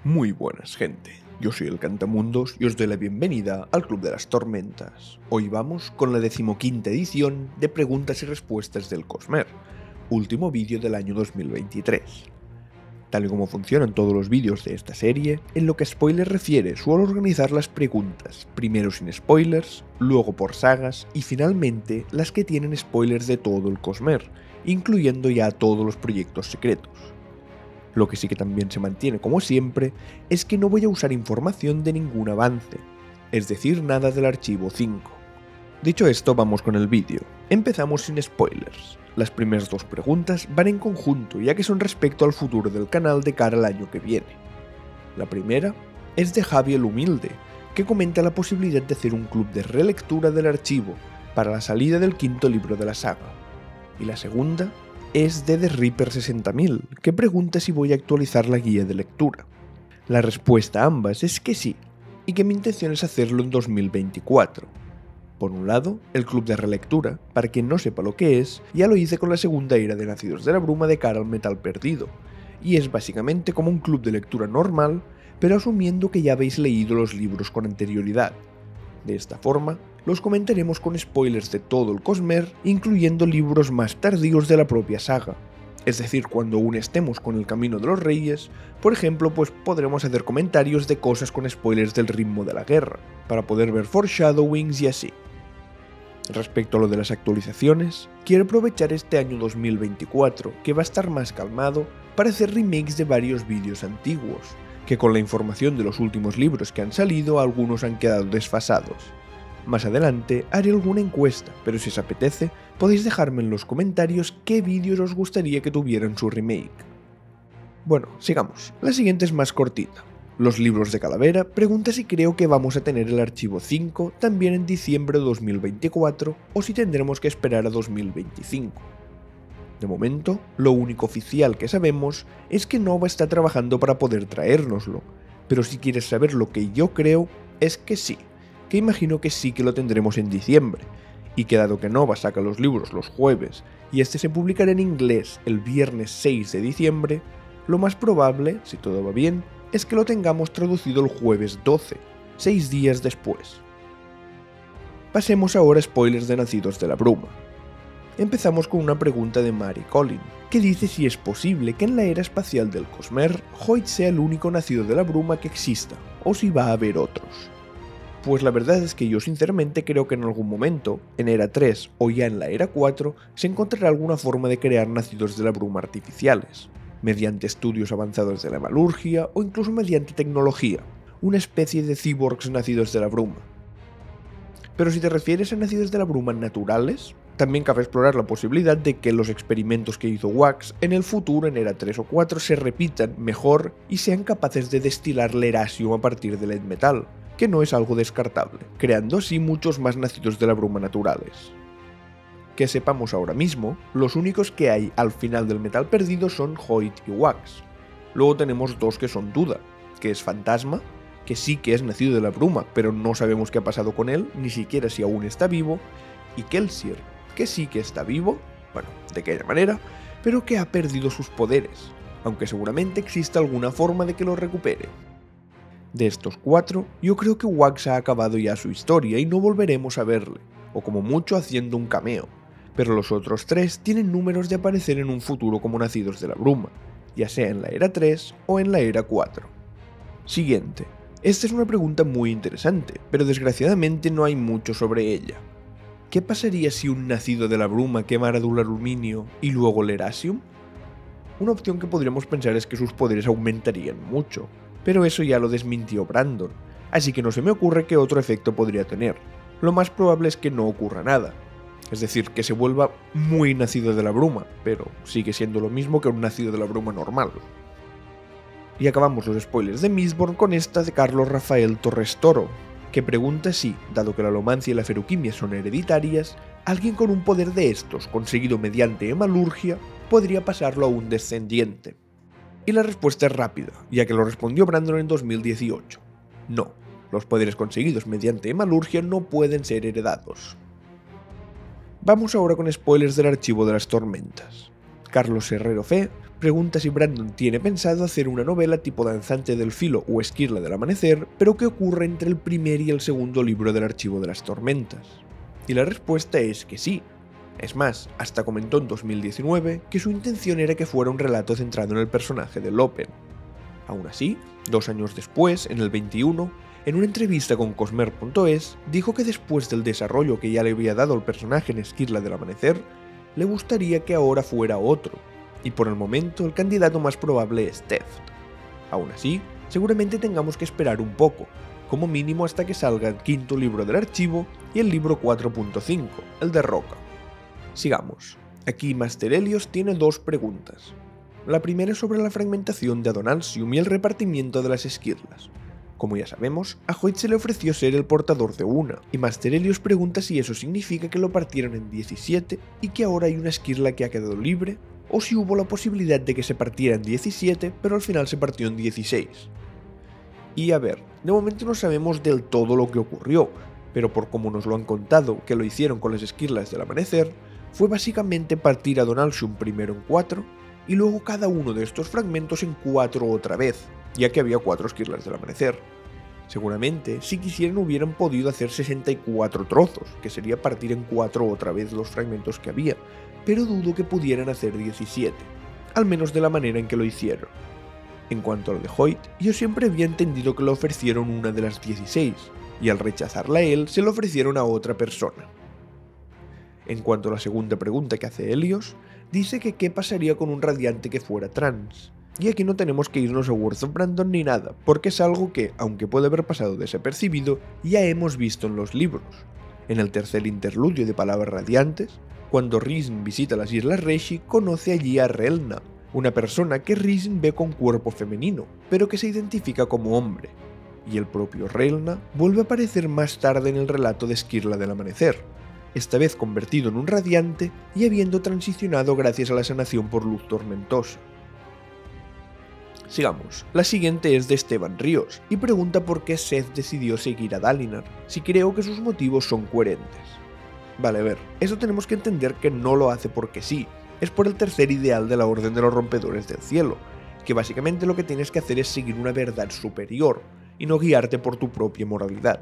Muy buenas, gente. Yo soy el Cantamundos y os doy la bienvenida al Club de las Tormentas. Hoy vamos con la 15ª edición de preguntas y respuestas del Cosmer, último vídeo del año 2023. Tal y como funcionan todos los vídeos de esta serie, en lo que a spoilers refiere suelo organizar las preguntas, primero sin spoilers, luego por sagas y finalmente las que tienen spoilers de todo el Cosmer, incluyendo ya todos los proyectos secretos. Lo que sí que también se mantiene como siempre es que no voy a usar información de ningún avance, es decir, nada del archivo 5. Dicho esto, vamos con el vídeo. Empezamos sin spoilers. Las primeras dos preguntas van en conjunto ya que son respecto al futuro del canal de cara al año que viene. La primera es de Javi el Humilde, que comenta la posibilidad de hacer un club de relectura del archivo para la salida del quinto libro de la saga. Y la segunda es de The Reaper 60.000, que pregunta si voy a actualizar la guía de lectura. La respuesta a ambas es que sí, y que mi intención es hacerlo en 2024. Por un lado, el club de relectura, para quien no sepa lo que es, ya lo hice con la segunda era de Nacidos de la Bruma de cara al Metal Perdido, y es básicamente como un club de lectura normal, pero asumiendo que ya habéis leído los libros con anterioridad. De esta forma, los comentaremos con spoilers de todo el Cosmer, incluyendo libros más tardíos de la propia saga. Es decir, cuando aún estemos con el Camino de los Reyes, por ejemplo, pues podremos hacer comentarios de cosas con spoilers del ritmo de la guerra, para poder ver foreshadowings y así. Respecto a lo de las actualizaciones, quiero aprovechar este año 2024, que va a estar más calmado, para hacer remakes de varios vídeos antiguos, que con la información de los últimos libros que han salido algunos han quedado desfasados. Más adelante haré alguna encuesta, pero si os apetece, podéis dejarme en los comentarios qué vídeos os gustaría que tuvieran su remake. Bueno, sigamos. La siguiente es más cortita. Los libros de Calavera pregunta si creo que vamos a tener el archivo 5 también en diciembre de 2024 o si tendremos que esperar a 2025. De momento, lo único oficial que sabemos es que Nova está trabajando para poder traérnoslo, pero si quieres saber lo que yo creo, es que sí, que imagino que sí que lo tendremos en diciembre, y que dado que Nova saca los libros los jueves y este se publicará en inglés el viernes 6 de diciembre, lo más probable, si todo va bien, es que lo tengamos traducido el jueves 12, 6 días después. Pasemos ahora a spoilers de Nacidos de la Bruma. Empezamos con una pregunta de Mary Collin, que dice si es posible que en la era espacial del Cosmer, Hoyt sea el único nacido de la bruma que exista, o si va a haber otros. Pues la verdad es que yo sinceramente creo que en algún momento, en era 3 o ya en la era 4, se encontrará alguna forma de crear nacidos de la bruma artificiales, mediante estudios avanzados de la emalurgia o incluso mediante tecnología, una especie de cyborgs nacidos de la bruma. Pero si te refieres a nacidos de la bruma naturales, también cabe explorar la posibilidad de que los experimentos que hizo Wax en el futuro, en era 3 o 4, se repitan mejor y sean capaces de destilar lerasium a partir del End Metal, que no es algo descartable, creando así muchos más nacidos de la bruma naturales. Que sepamos ahora mismo, los únicos que hay al final del Metal Perdido son Hoyt y Wax. Luego tenemos dos que son duda, que es Fantasma, que sí que es nacido de la bruma, pero no sabemos qué ha pasado con él, ni siquiera si aún está vivo, y Kelsier, que sí que está vivo, bueno, de aquella manera, pero que ha perdido sus poderes, aunque seguramente exista alguna forma de que los recupere. De estos cuatro, yo creo que Wax ha acabado ya su historia y no volveremos a verle, o como mucho haciendo un cameo, pero los otros tres tienen números de aparecer en un futuro como nacidos de la bruma, ya sea en la era 3 o en la era 4. Siguiente. Esta es una pregunta muy interesante, pero desgraciadamente no hay mucho sobre ella. ¿Qué pasaría si un nacido de la bruma quemara duraluminio y luego lerasium? Una opción que podríamos pensar es que sus poderes aumentarían mucho, pero eso ya lo desmintió Brandon, así que no se me ocurre qué otro efecto podría tener. Lo más probable es que no ocurra nada, es decir, que se vuelva muy nacido de la bruma, pero sigue siendo lo mismo que un nacido de la bruma normal. Y acabamos los spoilers de Mistborn con esta de Carlos Rafael Torres Toro, que pregunta si, dado que la alomancia y la feruquimia son hereditarias, alguien con un poder de estos, conseguido mediante emalurgia, podría pasarlo a un descendiente. Y la respuesta es rápida, ya que lo respondió Brandon en 2018. No, los poderes conseguidos mediante emalurgia no pueden ser heredados. Vamos ahora con spoilers del Archivo de las Tormentas. Carlos Herrero Fe Pregunta si Brandon tiene pensado hacer una novela tipo Danzante del Filo o Esquirla del Amanecer, pero que ocurra entre el primer y el segundo libro del Archivo de las Tormentas. Y la respuesta es que sí. Es más, hasta comentó en 2019 que su intención era que fuera un relato centrado en el personaje de Lopen. Aún así, 2 años después, en el 21, en una entrevista con Cosmer.es, dijo que después del desarrollo que ya le había dado el personaje en Esquirla del Amanecer, le gustaría que ahora fuera otro, y por el momento el candidato más probable es Teft. Aún así, seguramente tengamos que esperar un poco, como mínimo hasta que salga el quinto libro del archivo y el libro 4.5, el de Roca. Sigamos. Aquí Master Helios tiene 2 preguntas. La primera es sobre la fragmentación de Adonalsium y el repartimiento de las esquirlas. Como ya sabemos, a Hoyt se le ofreció ser el portador de una, y Master Helios pregunta si eso significa que lo partieron en 17 y que ahora hay una esquirla que ha quedado libre, o si hubo la posibilidad de que se partiera en 17 pero al final se partió en 16. Y a ver, de momento no sabemos del todo lo que ocurrió, pero por como nos lo han contado que lo hicieron con las esquirlas del Amanecer, fue básicamente partir a Adonalsium primero en 4 y luego cada uno de estos fragmentos en 4 otra vez, ya que había 4 esquirlas del Amanecer. Seguramente, si quisieran hubieran podido hacer 64 trozos, que sería partir en 4 otra vez los fragmentos que había, pero dudo que pudieran hacer 17, al menos de la manera en que lo hicieron. En cuanto a lo de Hoyt, yo siempre había entendido que le ofrecieron una de las 16, y al rechazarla a él, se la ofrecieron a otra persona. En cuanto a la segunda pregunta que hace Helios, dice que qué pasaría con un radiante que fuera trans. Y aquí no tenemos que irnos a Words of Brandon ni nada, porque es algo que, aunque puede haber pasado desapercibido, ya hemos visto en los libros. En el tercer interludio de Palabras Radiantes, cuando Rhysn visita las Islas Reshi, conoce allí a Relna, una persona que Rhysn ve con cuerpo femenino, pero que se identifica como hombre. Y el propio Relna vuelve a aparecer más tarde en el relato de Esquirla del Amanecer, esta vez convertido en un radiante y habiendo transicionado gracias a la sanación por luz tormentosa. Sigamos. La siguiente es de Esteban Ríos, y pregunta por qué Seth decidió seguir a Dalinar, si creo que sus motivos son coherentes. Vale, a ver, eso tenemos que entender que no lo hace porque sí, es por el tercer ideal de la Orden de los Rompedores del Cielo, que básicamente lo que tienes que hacer es seguir una verdad superior, y no guiarte por tu propia moralidad.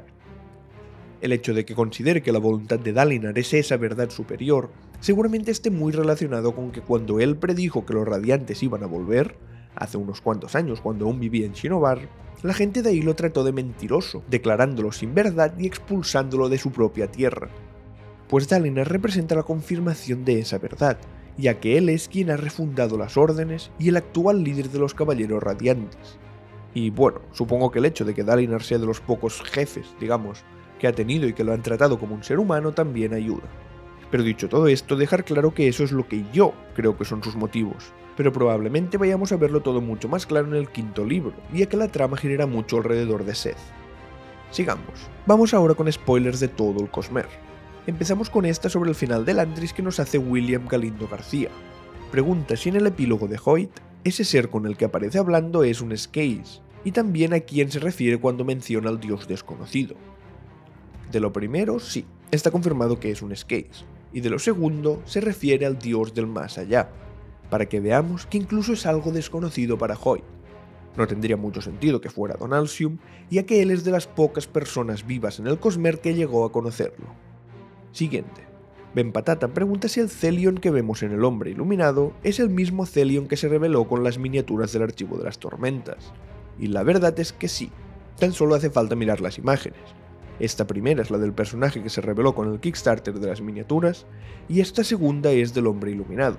El hecho de que considere que la voluntad de Dalinar es esa verdad superior, seguramente esté muy relacionado con que cuando él predijo que los radiantes iban a volver, hace unos cuantos años cuando aún vivía en Shinobar, la gente de ahí lo trató de mentiroso, declarándolo sin verdad y expulsándolo de su propia tierra. Pues Dalinar representa la confirmación de esa verdad, ya que él es quien ha refundado las órdenes y el actual líder de los Caballeros Radiantes. Y bueno, supongo que el hecho de que Dalinar sea de los pocos jefes, digamos, que ha tenido y que lo han tratado como un ser humano también ayuda. Pero dicho todo esto, dejar claro que eso es lo que yo creo que son sus motivos, pero probablemente vayamos a verlo todo mucho más claro en el quinto libro, ya que la trama gira mucho alrededor de Seth. Sigamos, vamos ahora con spoilers de todo el Cosmer. Empezamos con esta sobre el final del Andris que nos hace William Galindo García. Pregunta si en el epílogo de Hoyt, ese ser con el que aparece hablando es un Skeis, y también a quién se refiere cuando menciona al dios desconocido. De lo primero, sí, está confirmado que es un Skeis, y de lo segundo, se refiere al dios del más allá, para que veamos que incluso es algo desconocido para Hoyt. No tendría mucho sentido que fuera Adonalsium, ya que él es de las pocas personas vivas en el Cosmer que llegó a conocerlo. Siguiente. Ben Patata pregunta si el Celion que vemos en el Hombre Iluminado es el mismo Celion que se reveló con las miniaturas del Archivo de las Tormentas, y la verdad es que sí, tan solo hace falta mirar las imágenes. Esta primera es la del personaje que se reveló con el Kickstarter de las miniaturas, y esta segunda es del Hombre Iluminado.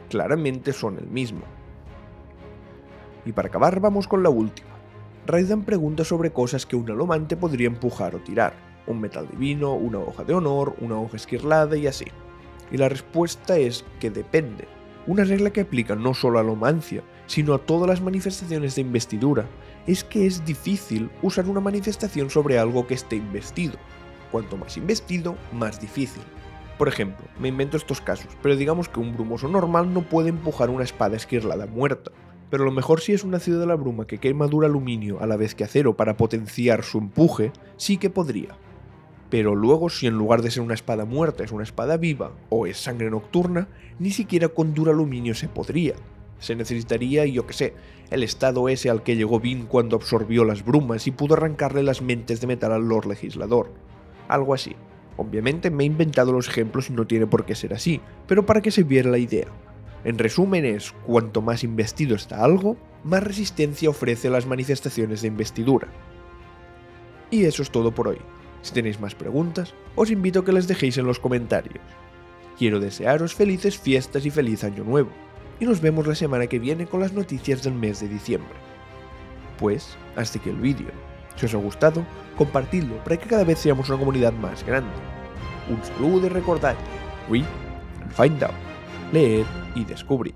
Claramente son el mismo. Y para acabar vamos con la última. Raiden pregunta sobre cosas que un alomante podría empujar o tirar. Un metal divino, una hoja de honor, una hoja esquirlada y así. Y la respuesta es que depende. Una regla que aplica no solo a la alomancia, sino a todas las manifestaciones de investidura, es que es difícil usar una manifestación sobre algo que esté investido. Cuanto más investido, más difícil. Por ejemplo, me invento estos casos, pero digamos que un brumoso normal no puede empujar una espada esquirlada muerta, pero a lo mejor si es un ácido de la bruma que quema duro aluminio a la vez que acero para potenciar su empuje, sí que podría. Pero luego, si en lugar de ser una espada muerta es una espada viva o es sangre nocturna, ni siquiera con duro aluminio se podría. Se necesitaría, yo qué sé, el estado ese al que llegó Vin cuando absorbió las brumas y pudo arrancarle las mentes de metal al Lord Legislador. Algo así. Obviamente me he inventado los ejemplos y no tiene por qué ser así, pero para que se viera la idea. En resumen es, cuanto más investido está algo, más resistencia ofrece a las manifestaciones de investidura. Y eso es todo por hoy. Si tenéis más preguntas, os invito a que las dejéis en los comentarios. Quiero desearos felices fiestas y feliz año nuevo, y nos vemos la semana que viene con las noticias del mes de diciembre. Pues, hasta aquí el vídeo. Si os ha gustado, compartidlo para que cada vez seamos una comunidad más grande. Un saludo y recordad, read and find out, leed y descubrid.